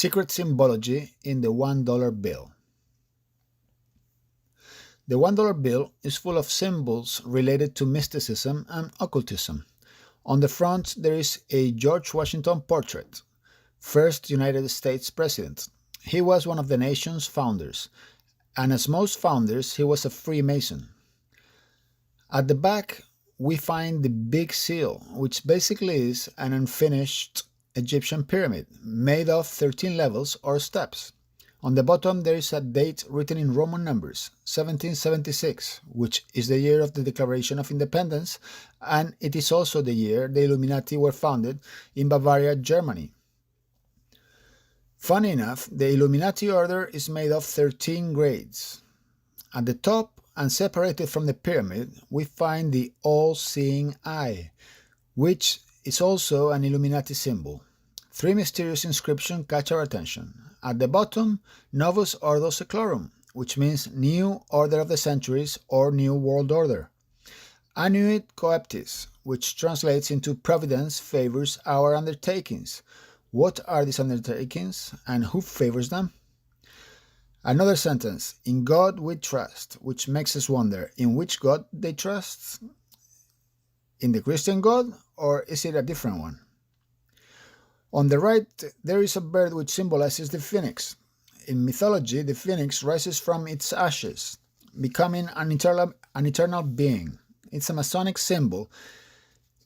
Secret symbology in the $1 bill. The $1 bill is full of symbols related to mysticism and occultism. On the front, there is a George Washington portrait, first United States president. He was one of the nation's founders, and as most founders, he was a Freemason. At the back, we find the Big Seal, which basically is an unfinished Egyptian pyramid made of 13 levels or steps. On the bottom, there is a date written in Roman numbers, 1776, which is the year of the Declaration of Independence, and it is also the year the Illuminati were founded in Bavaria, Germany. Funny enough, the Illuminati order is made of 13 grades. At the top, and separated from the pyramid, we find the all-seeing eye, which is also an Illuminati symbol. Three mysterious inscriptions catch our attention. At the bottom, Novus Ordo Seclorum, which means New Order of the Centuries or New World Order. Annuit Coeptis, which translates into Providence favors our undertakings. What are these undertakings and who favors them? Another sentence, in God we trust, which makes us wonder, in which God they trust? In the Christian God, or is it a different one? On the right, there is a bird which symbolizes the phoenix. In mythology, the phoenix rises from its ashes, becoming an eternal being. It's a Masonic symbol.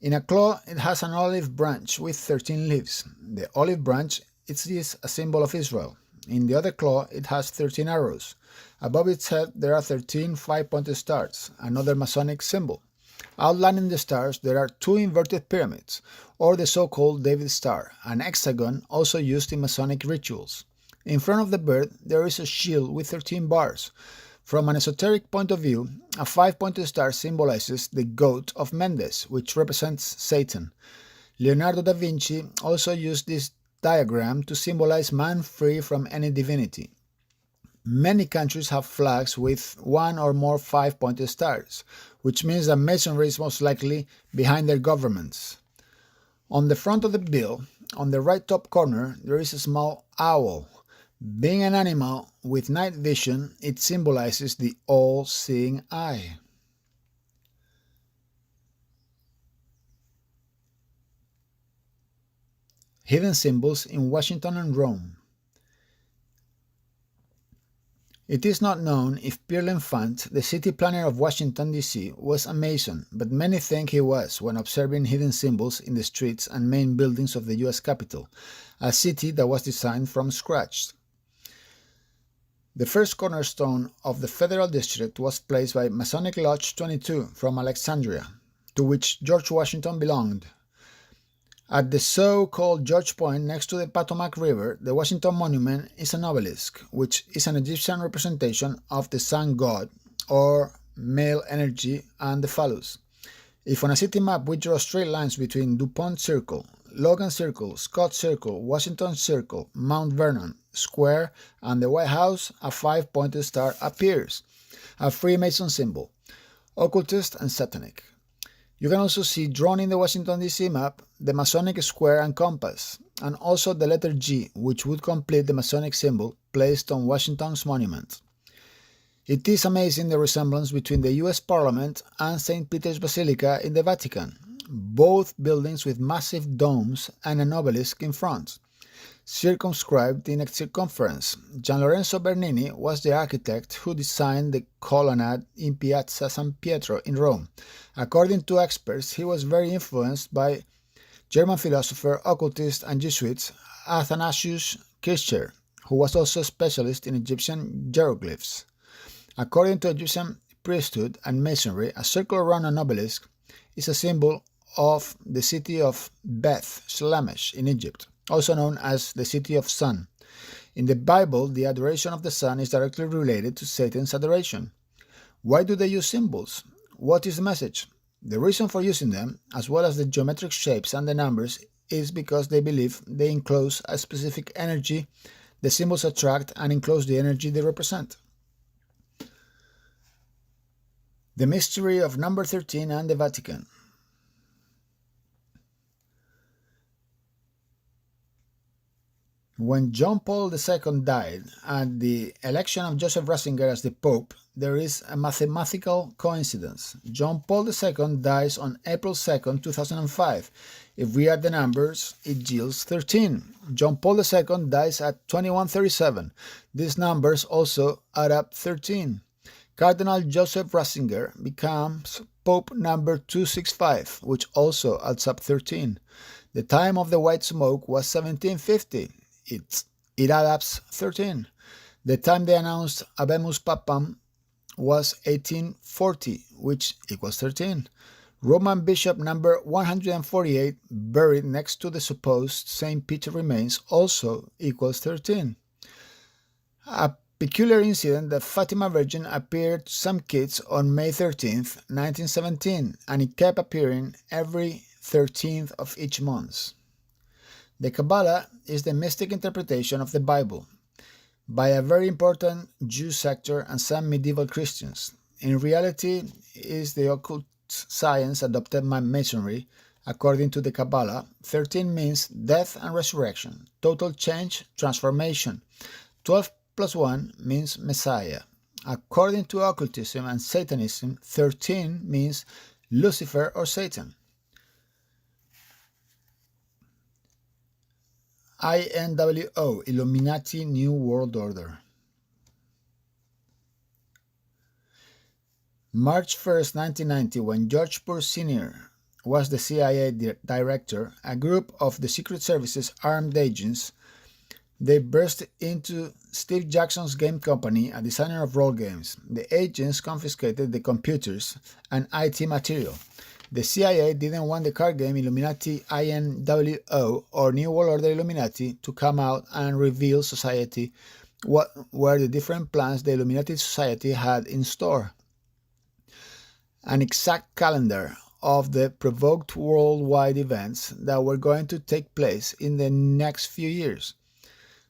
In a claw, it has an olive branch with 13 leaves. The olive branch is a symbol of Israel. In the other claw, it has 13 arrows. Above its head, there are 13 five-pointed stars, another Masonic symbol. Outlining the stars, there are two inverted pyramids, or the so-called David star, an hexagon also used in Masonic rituals. In front of the bird, there is a shield with 13 bars. From an esoteric point of view, a five-pointed star symbolizes the goat of Mendes, which represents Satan. Leonardo da Vinci also used this diagram to symbolize man free from any divinity. Many countries have flags with one or more five-pointed stars, which means that Masonry is most likely behind their governments. On the front of the bill, on the right top corner, there is a small owl. Being an animal with night vision, it symbolizes the all-seeing eye. Hidden symbols in Washington and Rome. It is not known if Pierre L'Enfant, the city planner of Washington, D.C., was a Mason, but many think he was when observing hidden symbols in the streets and main buildings of the U.S. Capitol, a city that was designed from scratch. The first cornerstone of the Federal District was placed by Masonic Lodge 22 from Alexandria, to which George Washington belonged. At the so-called George Point next to the Potomac River, the Washington Monument is an obelisk, which is an Egyptian representation of the sun god, or male energy, and the phallus. If on a city map we draw straight lines between DuPont Circle, Logan Circle, Scott Circle, Washington Circle, Mount Vernon Square, and the White House, a five-pointed star appears, a Freemason symbol, occultist and satanic. You can also see drawn in the Washington, D.C. map the Masonic square and compass, and also the letter G, which would complete the Masonic symbol placed on Washington's monument. It is amazing the resemblance between the U.S. Parliament and St. Peter's Basilica in the Vatican, both buildings with massive domes and an obelisk in front, circumscribed in a circumference. Gian Lorenzo Bernini was the architect who designed the colonnade in Piazza San Pietro in Rome. According to experts, he was very influenced by German philosopher, occultist, and Jesuit Athanasius Kircher, who was also a specialist in Egyptian hieroglyphs. According to Egyptian priesthood and masonry, a circle around an obelisk is a symbol of the city of Beth Shemesh in Egypt, also known as the City of Sun. In the Bible, the adoration of the sun is directly related to Satan's adoration. Why do they use symbols? What is the message? The reason for using them, as well as the geometric shapes and the numbers, is because they believe they enclose a specific energy. The symbols attract and enclose the energy they represent. The mystery of number 13 and the Vatican. When John Paul II died and the election of Joseph Ratzinger as the Pope, there is a mathematical coincidence. John Paul II dies on April 2nd, 2005. If we add the numbers, it yields 13. John Paul II dies at 2137. These numbers also add up 13. Cardinal Joseph Ratzinger becomes Pope number 265, which also adds up 13. The time of the white smoke was 1750. It adds up 13. The time they announced Habemus Papam was 1840, which equals 13. Roman Bishop number 148, buried next to the supposed St. Peter remains, also equals 13. A peculiar incident, the Fatima Virgin appeared to some kids on May 13th, 1917, and it kept appearing every 13th of each month. The Kabbalah is the mystic interpretation of the Bible by a very important Jew sector and some medieval Christians. In reality, it is the occult science adopted by Masonry. According to the Kabbalah, 13 means death and resurrection, total change, transformation. 12 plus 1 means Messiah. According to occultism and Satanism, 13 means Lucifer or Satan. INWO, Illuminati New World Order. March 1st, 1990, when George Bush Sr. was the CIA director, a group of the Secret Service's armed agents, they burst into Steve Jackson's game company, a designer of role games. The agents confiscated the computers and IT material. The CIA didn't want the card game Illuminati INWO or New World Order Illuminati to come out and reveal society what were the different plans the Illuminati Society had in store. An exact calendar of the provoked worldwide events that were going to take place in the next few years.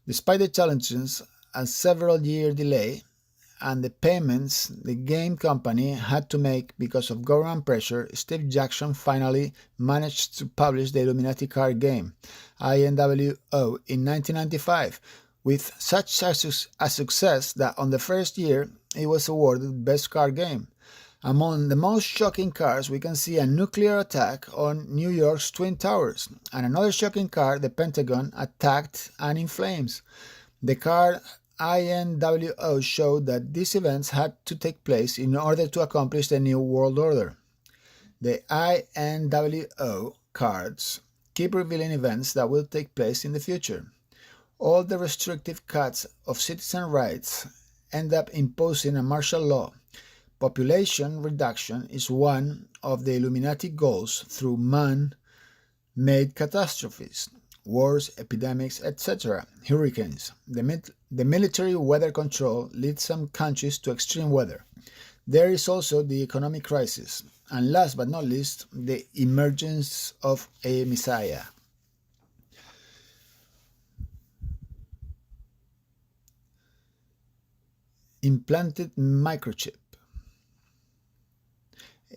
Despite the challenges, a several-year delay, and the payments the game company had to make because of government pressure, Steve Jackson finally managed to publish the Illuminati card game, INWO, in 1995, with such a success that on the first year it was awarded Best Card Game. Among the most shocking cards, we can see a nuclear attack on New York's Twin Towers, and another shocking card, the Pentagon attacked and in flames. The card INWO showed that these events had to take place in order to accomplish the New World Order. The INWO cards keep revealing events that will take place in the future. All the restrictive cuts of citizen rights end up imposing a martial law. Population reduction is one of the Illuminati goals through man-made catastrophes. Wars, epidemics, etc., hurricanes. The military weather control leads some countries to extreme weather. There is also the economic crisis, and last but not least, the emergence of a Messiah. Implanted microchip.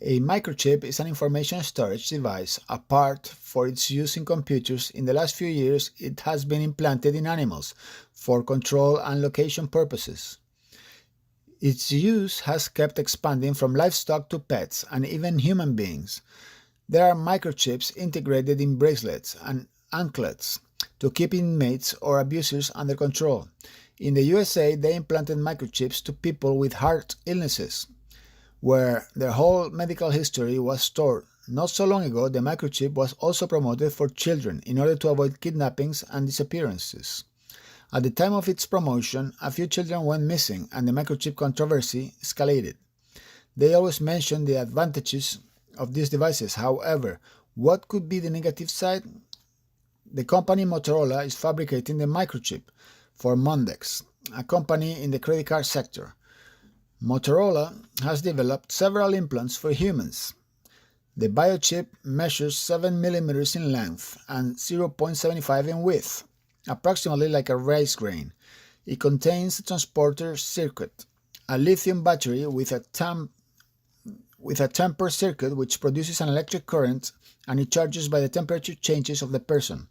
A microchip is an information storage device. A part for its use in computers. In the last few years, it has been implanted in animals for control and location purposes. Its use has kept expanding from livestock to pets and even human beings. There are microchips integrated in bracelets and anklets to keep inmates or abusers under control. In the USA, they implanted microchips to people with heart illnesses, where their whole medical history was stored. Not so long ago, the microchip was also promoted for children in order to avoid kidnappings and disappearances. At the time of its promotion, a few children went missing and the microchip controversy escalated. They always mention the advantages of these devices. However, what could be the negative side? The company Motorola is fabricating the microchip for Mondex, a company in the credit card sector. Motorola has developed several implants for humans. The biochip measures 7 mm in length and 0.75 in width, approximately like a rice grain. It contains a transporter circuit, a lithium battery with a temper circuit which produces an electric current, and it charges by the temperature changes of the person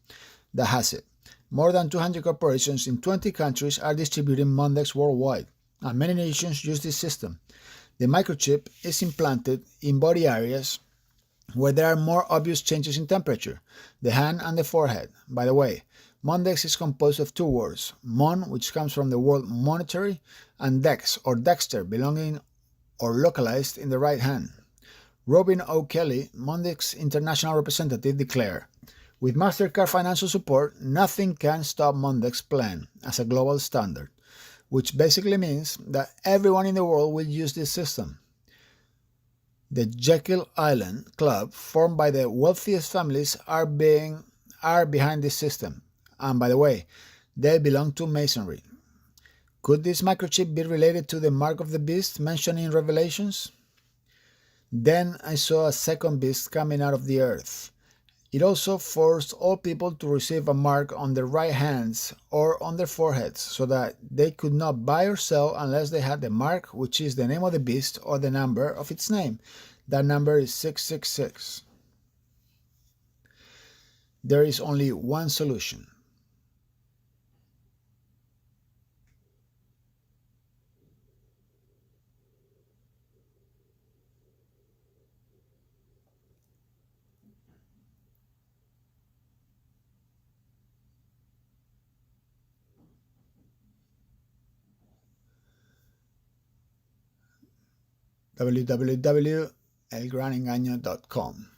that has it. More than 200 corporations in 20 countries are distributing Mondex worldwide, and many nations use this system. The microchip is implanted in body areas where there are more obvious changes in temperature, the hand and the forehead. By the way, Mondex is composed of two words, mon, which comes from the word monetary, and dex, or dexter, belonging or localized in the right hand. Robin O'Kelly, Mondex international representative, declared, "With MasterCard financial support, nothing can stop Mondex's plan as a global standard," which basically means that everyone in the world will use this system. The Jekyll Island Club, formed by the wealthiest families, are behind this system. And by the way, they belong to Masonry. Could this microchip be related to the mark of the beast mentioned in Revelations? Then I saw a second beast coming out of the earth. It also forced all people to receive a mark on their right hands or on their foreheads, so that they could not buy or sell unless they had the mark, which is the name of the beast or the number of its name. That number is 666. There is only one solution. www.elgranengaño.com